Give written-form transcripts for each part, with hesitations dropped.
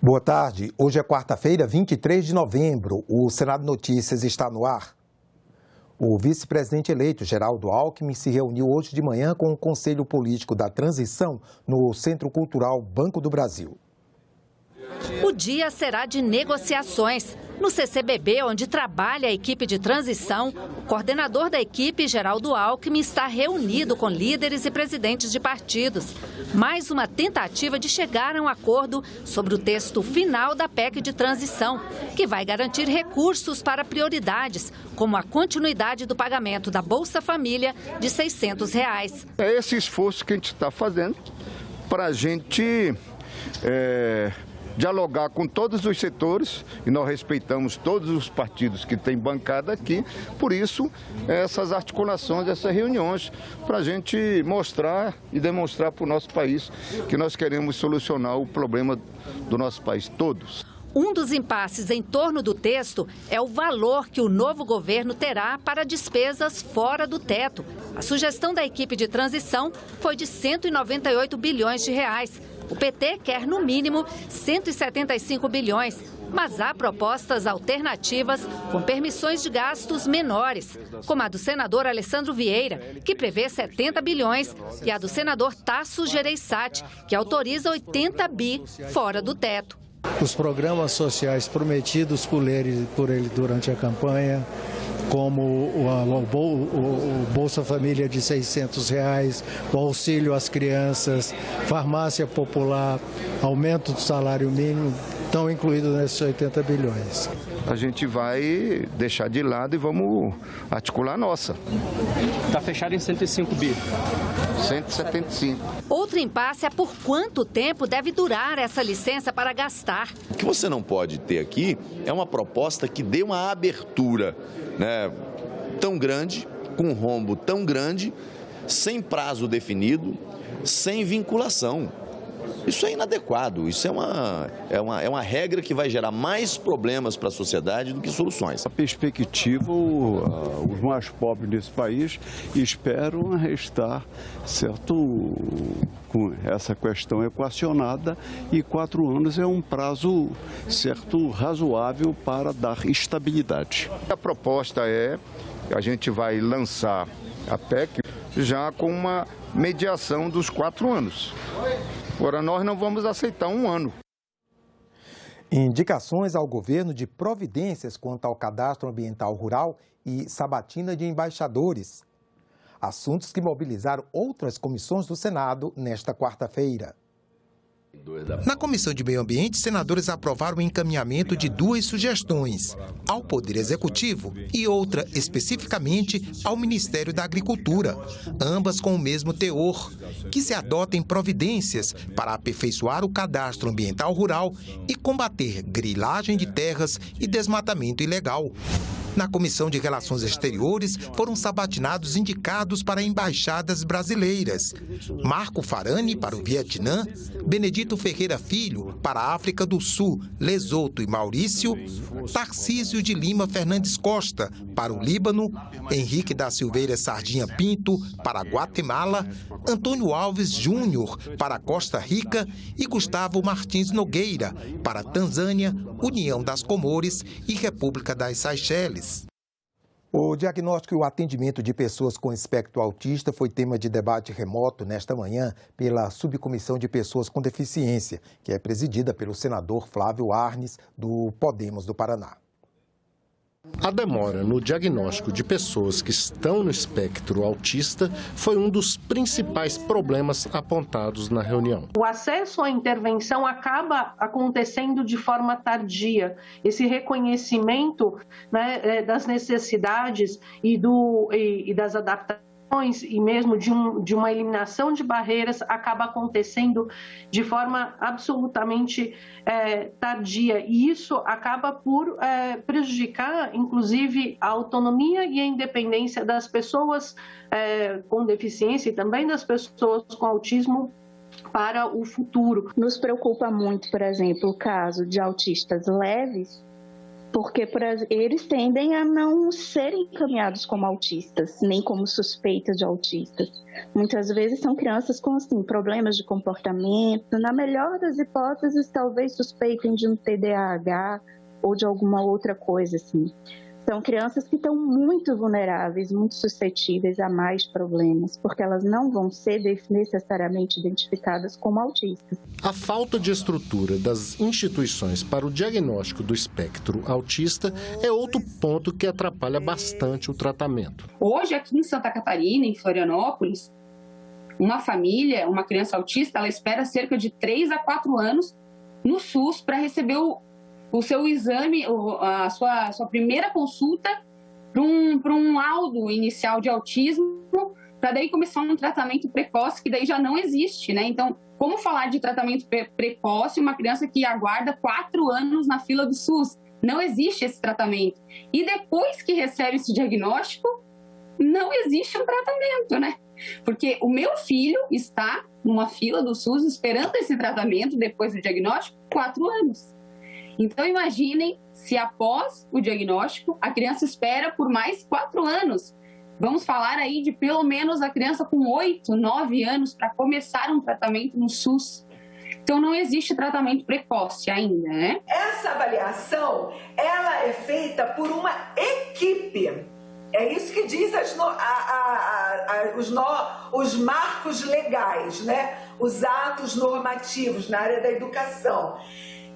Boa tarde. Hoje é quarta-feira, 23 de novembro. O Senado Notícias está no ar. O vice-presidente eleito, Geraldo Alckmin, se reuniu hoje de manhã com o Conselho Político da Transição no Centro Cultural Banco do Brasil. O dia será de negociações. No CCBB, onde trabalha a equipe de transição, o coordenador da equipe, Geraldo Alckmin, está reunido com líderes e presidentes de partidos. Mais uma tentativa de chegar a um acordo sobre o texto final da PEC de transição, que vai garantir recursos para prioridades, como a continuidade do pagamento da Bolsa Família de R$ 600. É esse esforço que a gente está fazendo para a gente dialogar com todos os setores, e nós respeitamos todos os partidos que têm bancada aqui, por isso essas articulações, essas reuniões, para a gente mostrar e demonstrar para o nosso país que nós queremos solucionar o problema do nosso país, todos. Um dos impasses em torno do texto é o valor que o novo governo terá para despesas fora do teto. A sugestão da equipe de transição foi de R$ 198 bilhões. O PT quer, no mínimo, 175 bilhões, mas há propostas alternativas com permissões de gastos menores, como a do senador Alessandro Vieira, que prevê 70 bilhões, e a do senador Tasso Gereissati, que autoriza 80 bi fora do teto. Os programas sociais prometidos por ele durante a campanha, como o Bolsa Família de R$ 600, o auxílio às crianças, farmácia popular, aumento do salário mínimo, estão incluídos nesses 80 bilhões. A gente vai deixar de lado e vamos articular a nossa. Está fechado em 105 bi. 175. Outro impasse é por quanto tempo deve durar essa licença para gastar. O que você não pode ter aqui é uma proposta que dê uma abertura, tão grande, com um rombo tão grande, sem prazo definido, sem vinculação. Isso é inadequado, isso é uma regra que vai gerar mais problemas para a sociedade do que soluções. A perspectiva, os mais pobres desse país esperam estar, certo, com essa questão equacionada, e 4 anos é um prazo, certo, razoável para dar estabilidade. A proposta é que a gente vai lançar a PEC já com uma mediação dos 4 anos. Agora, nós não vamos aceitar 1 ano. Indicações ao governo de providências quanto ao cadastro ambiental rural e sabatina de embaixadores. Assuntos que mobilizaram outras comissões do Senado nesta quarta-feira. Na Comissão de Meio Ambiente, senadores aprovaram o encaminhamento de 2 sugestões ao Poder Executivo e outra especificamente ao Ministério da Agricultura, ambas com o mesmo teor, que se adotem providências para aperfeiçoar o cadastro ambiental rural e combater grilagem de terras e desmatamento ilegal. Na Comissão de Relações Exteriores, foram sabatinados indicados para embaixadas brasileiras. Marco Farani, para o Vietnã, Benedito Ferreira Filho, para a África do Sul, Lesoto e Maurício, Tarcísio de Lima Fernandes Costa, para o Líbano, Henrique da Silveira Sardinha Pinto, para Guatemala, Antônio Alves Júnior, para Costa Rica e Gustavo Martins Nogueira, para Tanzânia, União das Comores e República das Seychelles. O diagnóstico e o atendimento de pessoas com espectro autista foi tema de debate remoto nesta manhã pela Subcomissão de Pessoas com Deficiência, que é presidida pelo senador Flávio Arnes, do Podemos do Paraná. A demora no diagnóstico de pessoas que estão no espectro autista foi um dos principais problemas apontados na reunião. O acesso à intervenção acaba acontecendo de forma tardia. Esse reconhecimento, né, das necessidades e das adaptações e mesmo de uma eliminação de barreiras acaba acontecendo de forma absolutamente tardia, e isso acaba por prejudicar, inclusive, a autonomia e a independência das pessoas com deficiência e também das pessoas com autismo para o futuro. Nos preocupa muito, por exemplo, o caso de autistas leves, porque eles tendem a não serem encaminhados como autistas, nem como suspeitas de autistas. Muitas vezes são crianças com assim, problemas de comportamento, na melhor das hipóteses, talvez suspeitem de um TDAH ou de alguma outra coisa assim. São crianças que estão muito vulneráveis, muito suscetíveis a mais problemas, porque elas não vão ser necessariamente identificadas como autistas. A falta de estrutura das instituições para o diagnóstico do espectro autista é outro ponto que atrapalha bastante o tratamento. Hoje, aqui em Santa Catarina, em Florianópolis, uma família, uma criança autista, ela espera cerca de 3 a 4 anos no SUS para receber o seu exame, a sua primeira consulta para um laudo inicial de autismo, para daí começar um tratamento precoce, que daí já não existe, né? Então, como falar de tratamento precoce uma criança que aguarda 4 anos na fila do SUS? Não existe esse tratamento. E depois que recebe esse diagnóstico, não existe um tratamento, né? Porque o meu filho está numa fila do SUS esperando esse tratamento depois do diagnóstico 4 anos. Então, imaginem se após o diagnóstico, a criança espera por mais 4 anos. Vamos falar aí de pelo menos a criança com 8, 9 anos para começar um tratamento no SUS. Então, não existe tratamento precoce ainda, né? Essa avaliação, ela é feita por uma equipe. É isso que diz os marcos legais, né? Os atos normativos na área da educação.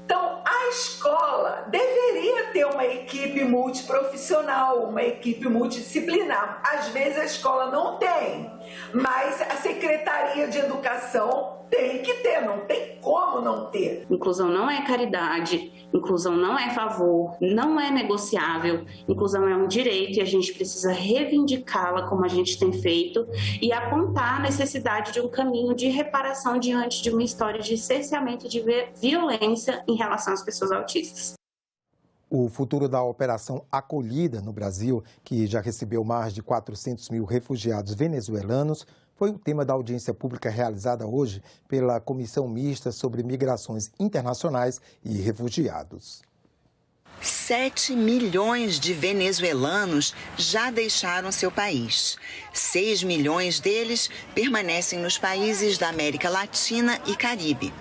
Então, a escola deveria ter uma equipe multiprofissional, uma equipe multidisciplinar. Às vezes a escola não tem, mas a Secretaria de Educação tem que ter, não tem como não ter. Inclusão não é caridade, inclusão não é favor, não é negociável. Inclusão é um direito e a gente precisa reivindicá-la como a gente tem feito e apontar a necessidade de um caminho de reparação diante de uma história de cerceamento de violência em relação às pessoas autistas. O futuro da Operação Acolhida no Brasil, que já recebeu mais de 400 mil refugiados venezuelanos, foi o tema da audiência pública realizada hoje pela Comissão Mista sobre Migrações Internacionais e Refugiados. 7 milhões de venezuelanos já deixaram seu país. 6 milhões deles permanecem nos países da América Latina e Caribe.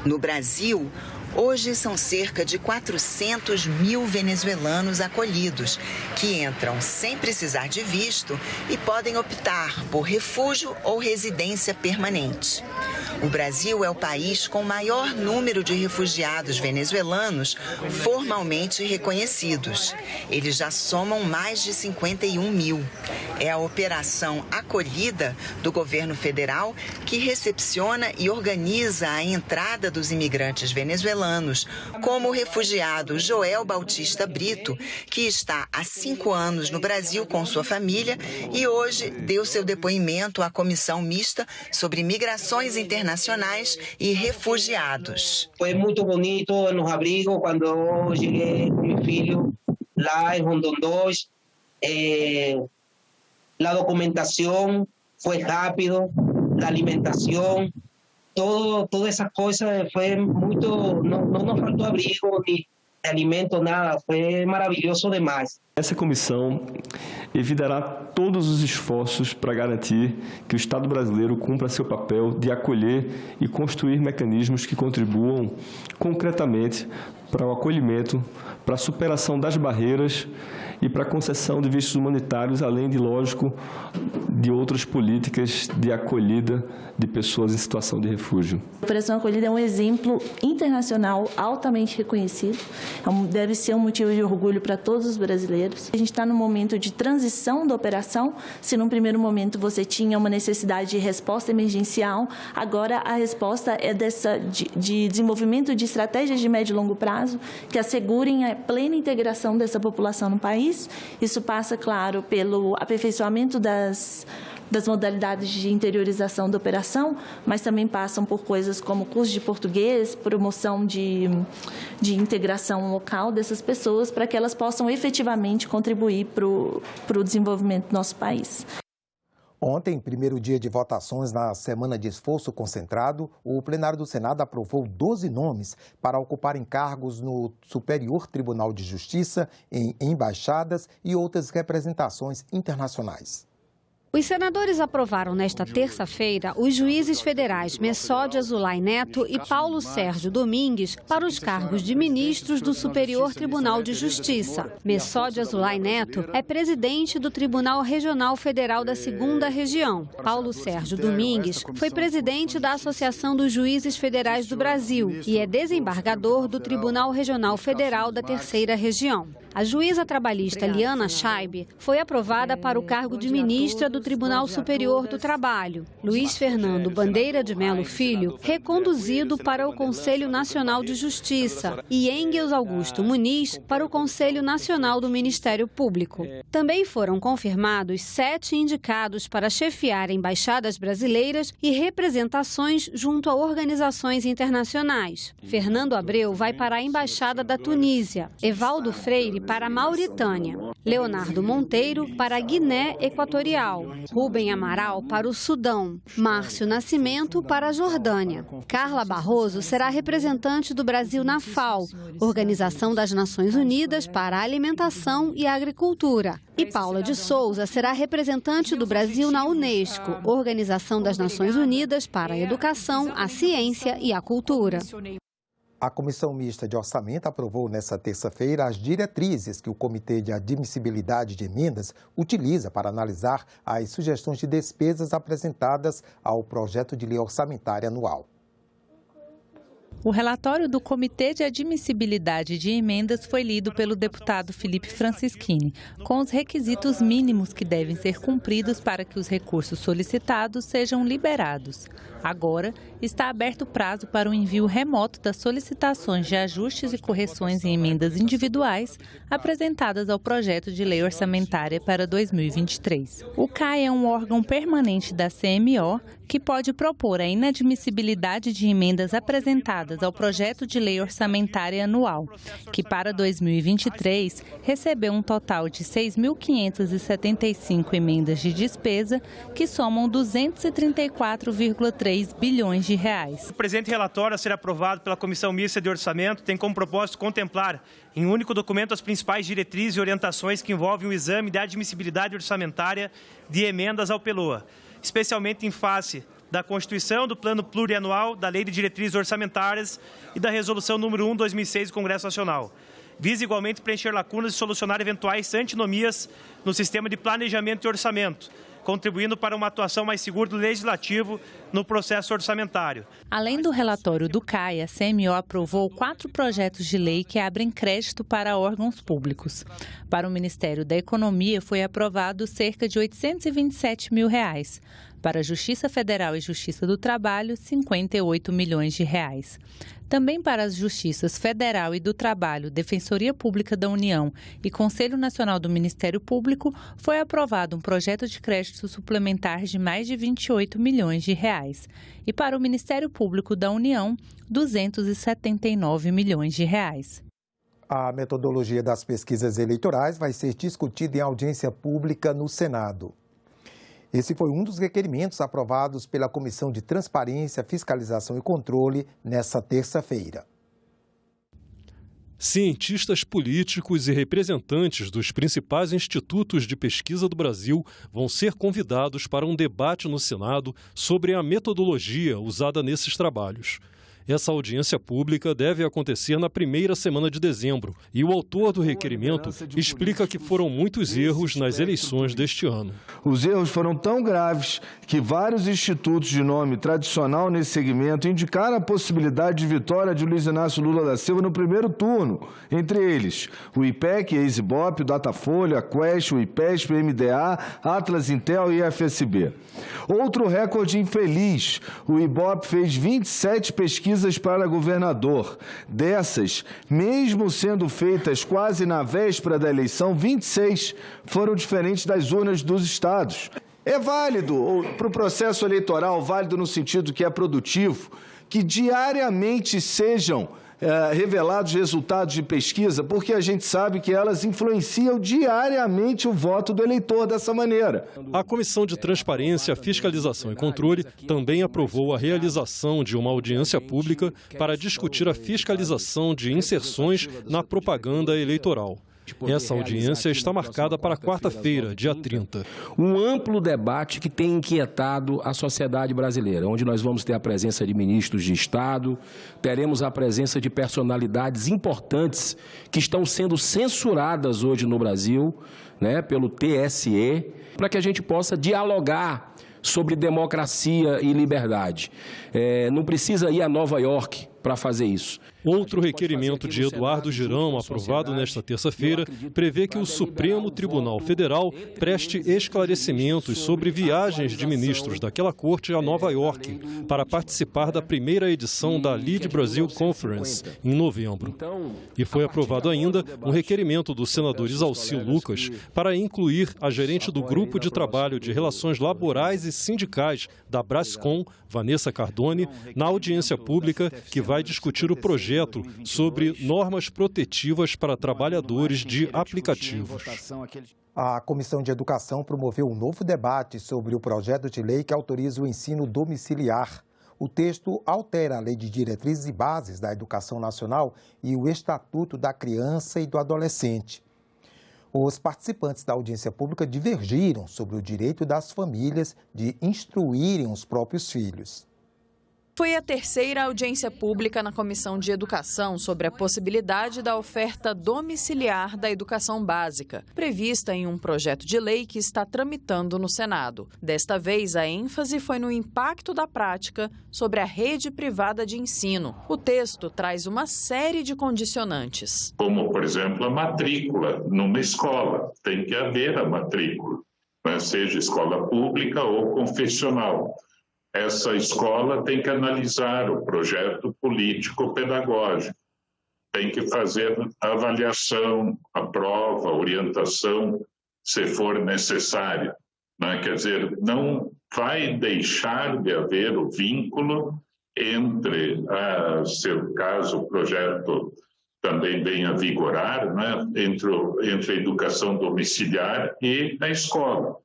No Brasil, hoje são cerca de 400 mil venezuelanos acolhidos, que entram sem precisar de visto e podem optar por refúgio ou residência permanente. O Brasil é o país com maior número de refugiados venezuelanos formalmente reconhecidos. Eles já somam mais de 51 mil. É a Operação Acolhida do governo federal que recepciona e organiza a entrada dos imigrantes venezuelanos, como o refugiado Joel Bautista Brito, que está há 5 anos no Brasil com sua família e hoje deu seu depoimento à Comissão Mista sobre Migrações Internacionais e Refugiados. Foi muito bonito nos abrigos quando eu cheguei com meu filho lá em Rondon 2. A documentação foi rápido, a alimentação, todas essas coisas foi muito, não nos faltou abrigo, nem alimento, nada, foi maravilhoso demais. Essa comissão evitará todos os esforços para garantir que o Estado brasileiro cumpra seu papel de acolher e construir mecanismos que contribuam concretamente para o acolhimento, para a superação das barreiras e para a concessão de vistos humanitários, além de, lógico, de outras políticas de acolhida de pessoas em situação de refúgio. A Operação Acolhida é um exemplo internacional altamente reconhecido, deve ser um motivo de orgulho para todos os brasileiros. A gente está no momento de transição da operação, se num primeiro momento você tinha uma necessidade de resposta emergencial, agora a resposta é de desenvolvimento de estratégias de médio e longo prazo que assegurem a plena integração dessa população no país. Isso passa, claro, pelo aperfeiçoamento das modalidades de interiorização da operação, mas também passam por coisas como curso de português, promoção de integração local dessas pessoas, para que elas possam efetivamente contribuir para o desenvolvimento do nosso país. Ontem, primeiro dia de votações na semana de esforço concentrado, o plenário do Senado aprovou 12 nomes para ocuparem cargos no Superior Tribunal de Justiça, em embaixadas e outras representações internacionais. Os senadores aprovaram nesta terça-feira os juízes federais Messode Azulay Neto e Paulo Sérgio Domingues para os cargos de ministros do Superior Tribunal de Justiça. Messode Azulay Neto é presidente do Tribunal Regional Federal da 2ª Região. Paulo Sérgio Domingues foi presidente da Associação dos Juízes Federais do Brasil e é desembargador do Tribunal Regional Federal da 3ª Região. A juíza trabalhista Liana Scheibe foi aprovada para o cargo de ministra do Tribunal Superior do Trabalho. Luiz Fernando Bandeira de Melo Filho, reconduzido para o Conselho Nacional de Justiça, e Engels Augusto Muniz para o Conselho Nacional do Ministério Público. Também foram confirmados 7 indicados para chefiar embaixadas brasileiras e representações junto a organizações internacionais. Fernando Abreu vai para a Embaixada da Tunísia, Evaldo Freire para a Mauritânia, Leonardo Monteiro para a Guiné Equatorial, Rubem Amaral para o Sudão, Márcio Nascimento para a Jordânia. Carla Barroso será representante do Brasil na FAO, Organização das Nações Unidas para a Alimentação e a Agricultura. E Paula de Souza será representante do Brasil na Unesco, Organização das Nações Unidas para a Educação, a Ciência e a Cultura. A Comissão Mista de Orçamento aprovou nesta terça-feira as diretrizes que o Comitê de Admissibilidade de Emendas utiliza para analisar as sugestões de despesas apresentadas ao projeto de lei orçamentária anual. O relatório do Comitê de Admissibilidade de Emendas foi lido pelo deputado Felipe Francischini, com os requisitos mínimos que devem ser cumpridos para que os recursos solicitados sejam liberados. Agora, está aberto o prazo para o envio remoto das solicitações de ajustes e correções em emendas individuais apresentadas ao projeto de lei orçamentária para 2023. O CAI é um órgão permanente da CMO que pode propor a inadmissibilidade de emendas apresentadas ao projeto de lei orçamentária anual, que para 2023 recebeu um total de 6.575 emendas de despesa, que somam 234,3 bilhões de reais. O presente relatório a ser aprovado pela Comissão Mista de Orçamento tem como propósito contemplar em um único documento as principais diretrizes e orientações que envolvem o exame da admissibilidade orçamentária de emendas ao PELOA, especialmente em face da Constituição, do Plano Plurianual, da Lei de Diretrizes Orçamentárias e da Resolução número 1/2006 do Congresso Nacional. Visa igualmente preencher lacunas e solucionar eventuais antinomias no sistema de planejamento e orçamento, contribuindo para uma atuação mais segura do Legislativo no processo orçamentário. Além do relatório do CAI, a CMO aprovou 4 projetos de lei que abrem crédito para órgãos públicos. Para o Ministério da Economia, foi aprovado cerca de R$ 827 mil. Para a Justiça Federal e Justiça do Trabalho, 58 milhões de reais. Também para as Justiças Federal e do Trabalho, Defensoria Pública da União e Conselho Nacional do Ministério Público, foi aprovado um projeto de crédito suplementar de mais de 28 milhões de reais. E para o Ministério Público da União, 279 milhões de reais. A metodologia das pesquisas eleitorais vai ser discutida em audiência pública no Senado. Esse foi um dos requerimentos aprovados pela Comissão de Transparência, Fiscalização e Controle nesta terça-feira. Cientistas políticos e representantes dos principais institutos de pesquisa do Brasil vão ser convidados para um debate no Senado sobre a metodologia usada nesses trabalhos. Essa audiência pública deve acontecer na primeira semana de dezembro e o autor do requerimento explica que foram muitos erros nas eleições deste ano. Os erros foram tão graves que vários institutos de nome tradicional nesse segmento indicaram a possibilidade de vitória de Luiz Inácio Lula da Silva no primeiro turno, entre eles o IPEC, a Exibop, o Datafolha, a Quest, o IPESP, o MDA, Atlas Intel e a FSB. Outro recorde infeliz, o IBOP fez 27 pesquisas para governador. Dessas, mesmo sendo feitas quase na véspera da eleição, 26 foram diferentes das urnas dos estados. É válido para o processo eleitoral, válido no sentido que é produtivo, que diariamente sejam revelados resultados de pesquisa, porque a gente sabe que elas influenciam diariamente o voto do eleitor dessa maneira. A Comissão de Transparência, Fiscalização e Controle também aprovou a realização de uma audiência pública para discutir a fiscalização de inserções na propaganda eleitoral. Essa audiência está marcada para quarta-feira, dia 30. Um amplo debate que tem inquietado a sociedade brasileira, onde nós vamos ter a presença de ministros de Estado, teremos a presença de personalidades importantes que estão sendo censuradas hoje no Brasil, né, pelo TSE, para que a gente possa dialogar sobre democracia e liberdade. Não precisa ir a Nova York para fazer isso. Outro requerimento de Eduardo Girão, aprovado nesta terça-feira, prevê que o Supremo Tribunal Federal preste esclarecimentos sobre viagens de ministros daquela corte a Nova York para participar da primeira edição da Lead Brazil Conference, em novembro. E foi aprovado ainda um requerimento do senador Isalci Lucas para incluir a gerente do Grupo de Trabalho de Relações Laborais e Sindicais da Brascom, Vanessa Cardone, na audiência pública que vai discutir o projeto sobre normas protetivas para trabalhadores de aplicativos. A Comissão de Educação promoveu um novo debate sobre o projeto de lei que autoriza o ensino domiciliar. O texto altera a Lei de Diretrizes e Bases da Educação Nacional e o Estatuto da Criança e do Adolescente. Os participantes da audiência pública divergiram sobre o direito das famílias de instruírem os próprios filhos. Foi a terceira audiência pública na Comissão de Educação sobre a possibilidade da oferta domiciliar da educação básica, prevista em um projeto de lei que está tramitando no Senado. Desta vez, a ênfase foi no impacto da prática sobre a rede privada de ensino. O texto traz uma série de condicionantes. Como, por exemplo, a matrícula numa escola. Tem que haver a matrícula, seja escola pública ou confessional. Essa escola tem que analisar o projeto político-pedagógico, tem que fazer avaliação, a prova, orientação, se for necessário. Quer dizer, não vai deixar de haver o vínculo entre, se o caso, o projeto também venha a vigorar, entre a educação domiciliar e a escola.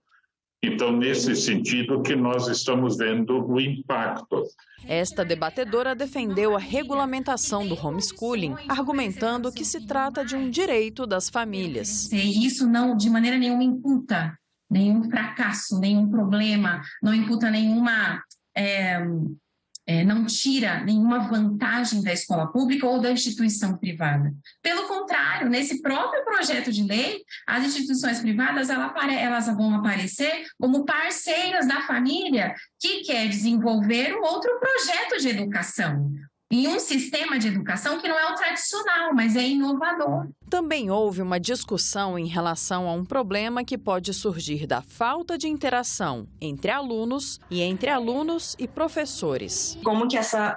Então, nesse sentido que nós estamos vendo o impacto. Esta debatedora defendeu a regulamentação do homeschooling, argumentando que se trata de um direito das famílias. Isso não, de maneira nenhuma, imputa nenhum fracasso, nenhum problema, não imputa nenhuma... não tira nenhuma vantagem da escola pública ou da instituição privada. Pelo contrário, nesse próprio projeto de lei, as instituições privadas elas vão aparecer como parceiras da família que quer desenvolver um outro projeto de educação. Em um sistema de educação que não é o tradicional, mas é inovador. Também houve uma discussão em relação a um problema que pode surgir da falta de interação entre alunos e professores. Como que essa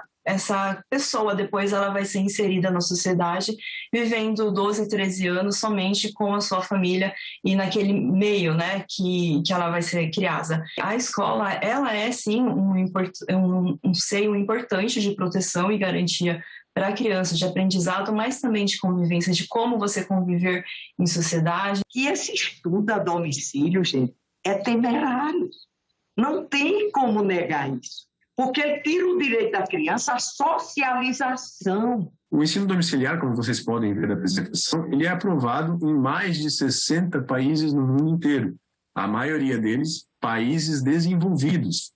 pessoa depois ela vai ser inserida na sociedade, vivendo 12, 13 anos somente com a sua família e naquele meio, que ela vai ser criada. A escola, ela é sim um seio importante de proteção e garantia para a criança, de aprendizado, mas também de convivência, de como você conviver em sociedade. E esse estudo a domicílio, gente, é temerário. Não tem como negar isso. Porque tira o direito da criança à socialização. O ensino domiciliar, como vocês podem ver na apresentação, ele é aprovado em mais de 60 países no mundo inteiro. A maioria deles, países desenvolvidos.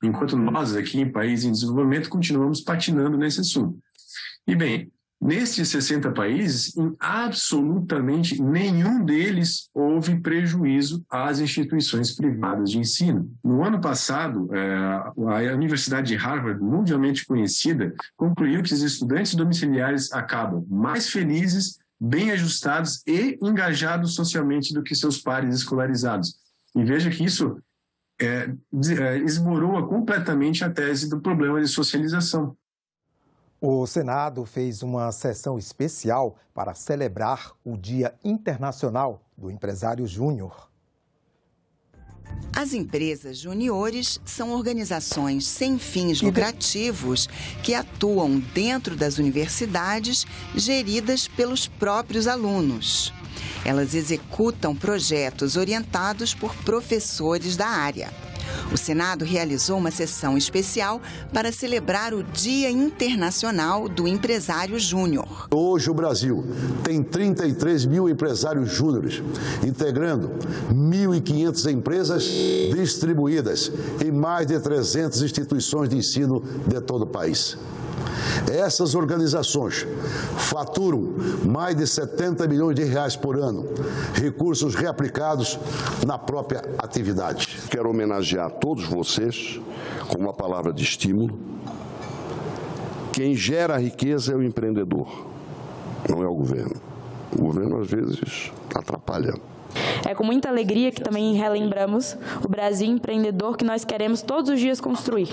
Enquanto nós aqui, em países em desenvolvimento, continuamos patinando nesse assunto. E bem, nesses 60 países, em absolutamente nenhum deles houve prejuízo às instituições privadas de ensino. No ano passado, a Universidade de Harvard, mundialmente conhecida, concluiu que os estudantes domiciliares acabam mais felizes, bem ajustados e engajados socialmente do que seus pares escolarizados. E veja que isso esmoroa completamente a tese do problema de socialização. O Senado fez uma sessão especial para celebrar o Dia Internacional do Empresário Júnior. As empresas juniores são organizações sem fins lucrativos que atuam dentro das universidades, geridas pelos próprios alunos. Elas executam projetos orientados por professores da área. O Senado realizou uma sessão especial para celebrar o Dia Internacional do Empresário Júnior. Hoje o Brasil tem 33 mil empresários júniores, integrando 1.500 empresas distribuídas em mais de 300 instituições de ensino de todo o país. Essas organizações faturam mais de 70 milhões de reais por ano, recursos reaplicados na própria atividade. Quero homenagear todos vocês com uma palavra de estímulo. Quem gera a riqueza é o empreendedor, não é o governo. O governo, às vezes, atrapalha. É com muita alegria que também relembramos o Brasil empreendedor que nós queremos todos os dias construir,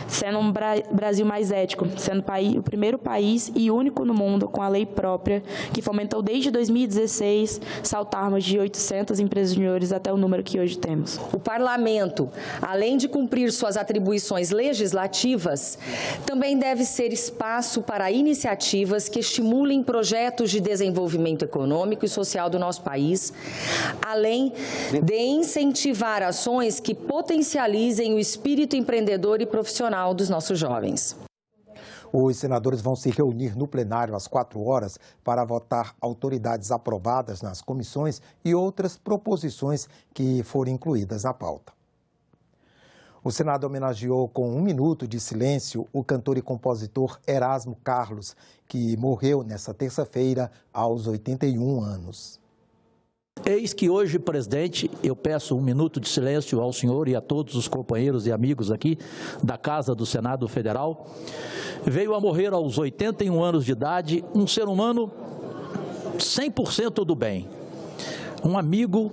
sendo um Brasil mais ético, sendo o primeiro país e único no mundo com a lei própria, que fomentou desde 2016 saltarmos de 800 empresas juniores até o número que hoje temos. O Parlamento, além de cumprir suas atribuições legislativas, também deve ser espaço para iniciativas que estimulem projetos de desenvolvimento econômico e social do nosso país, além de incentivar ações que potencializem o espírito empreendedor e profissional dos nossos jovens. Os senadores vão se reunir no plenário às 4 horas para votar autoridades aprovadas nas comissões e outras proposições que forem incluídas na pauta. O Senado homenageou com 1 minuto de silêncio o cantor e compositor Erasmo Carlos, que morreu nesta terça-feira aos 81 anos. Eis que hoje, presidente, eu peço 1 minuto de silêncio ao senhor e a todos os companheiros e amigos aqui da Casa do Senado Federal. Veio a morrer aos 81 anos de idade, um ser humano 100% do bem, um amigo,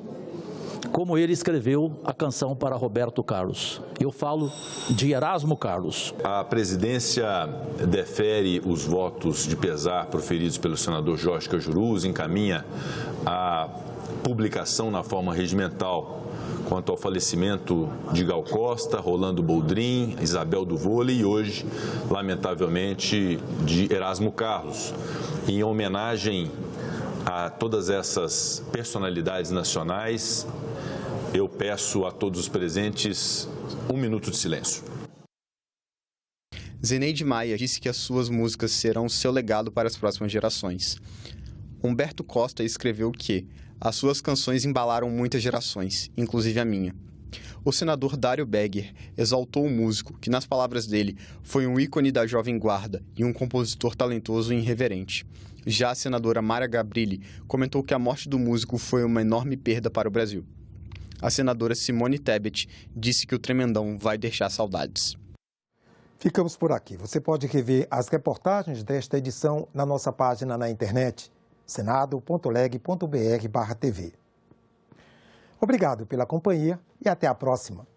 como ele escreveu a canção para Roberto Carlos. Eu falo de Erasmo Carlos. A presidência defere os votos de pesar proferidos pelo senador Jorge Cajurus, encaminha a publicação na forma regimental quanto ao falecimento de Gal Costa, Rolando Boldrin, Isabel do Vôlei e hoje, lamentavelmente, de Erasmo Carlos. Em homenagem a todas essas personalidades nacionais, eu peço a todos os presentes 1 minuto de silêncio. Zeneide Maia disse que as suas músicas serão seu legado para as próximas gerações. Humberto Costa escreveu que as suas canções embalaram muitas gerações, inclusive a minha. O senador Dário Begger exaltou o músico, que nas palavras dele foi um ícone da jovem guarda e um compositor talentoso e irreverente. Já a senadora Mara Gabrilli comentou que a morte do músico foi uma enorme perda para o Brasil. A senadora Simone Tebet disse que o Tremendão vai deixar saudades. Ficamos por aqui. Você pode rever as reportagens desta edição na nossa página na internet, senado.leg.br/tv. Obrigado pela companhia e até a próxima.